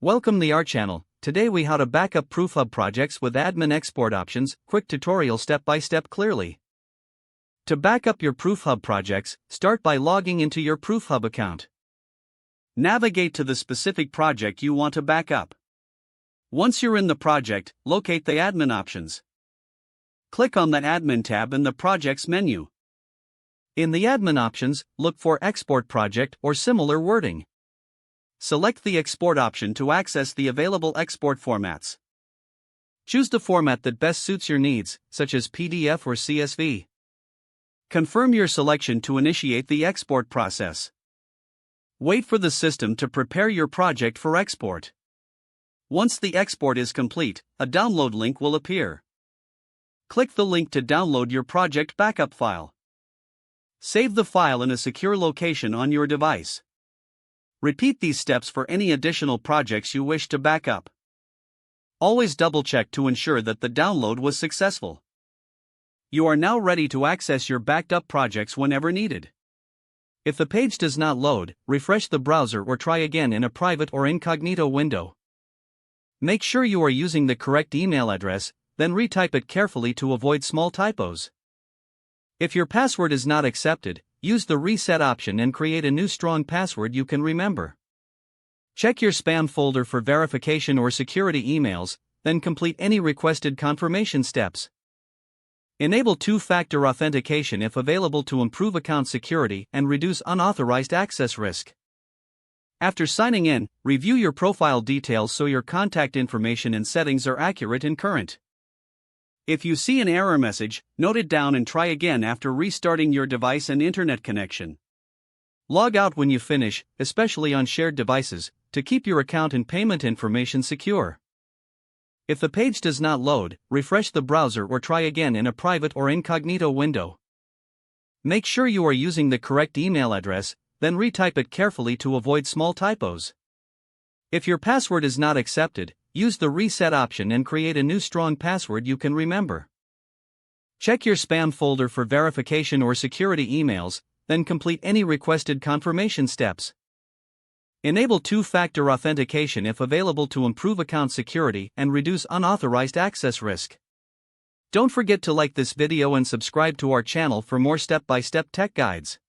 Welcome to our channel. Today we how to backup ProofHub projects with admin export options, quick tutorial step by step clearly. To backup your ProofHub projects, start by logging into your ProofHub account. Navigate to the specific project you want to backup. Once you're in the project, locate the admin options. Click on the admin tab in the projects menu. In the admin options, look for export project or similar wording. Select the export option to access the available export formats. Choose the format that best suits your needs, such as PDF or CSV. Confirm your selection to initiate the export process. Wait for the system to prepare your project for export. Once the export is complete, a download link will appear. Click the link to download your project backup file. Save the file in a secure location on your device. Repeat these steps for any additional projects you wish to backup. Always double-check to ensure that the download was successful. You are now ready to access your backed up projects whenever needed. If the page does not load, refresh the browser or try again in a private or incognito window. Make sure you are using the correct email address, then retype it carefully to avoid small typos. If your password is not accepted, use the reset option and create a new strong password you can remember. Check your spam folder for verification or security emails, then complete any requested confirmation steps. Enable two-factor authentication if available to improve account security and reduce unauthorized access risk. After signing in, review your profile details so your contact information and settings are accurate and current. If you see an error message, note it down and try again after restarting your device and internet connection. Log out when you finish, especially on shared devices, to keep your account and payment information secure. If the page does not load, refresh the browser or try again in a private or incognito window. Make sure you are using the correct email address, then retype it carefully to avoid small typos. If your password is not accepted, use the reset option and create a new strong password you can remember. Check your spam folder for verification or security emails, then complete any requested confirmation steps. Enable two-factor authentication if available to improve account security and reduce unauthorized access risk. Don't forget to like this video and subscribe to our channel for more step-by-step tech guides.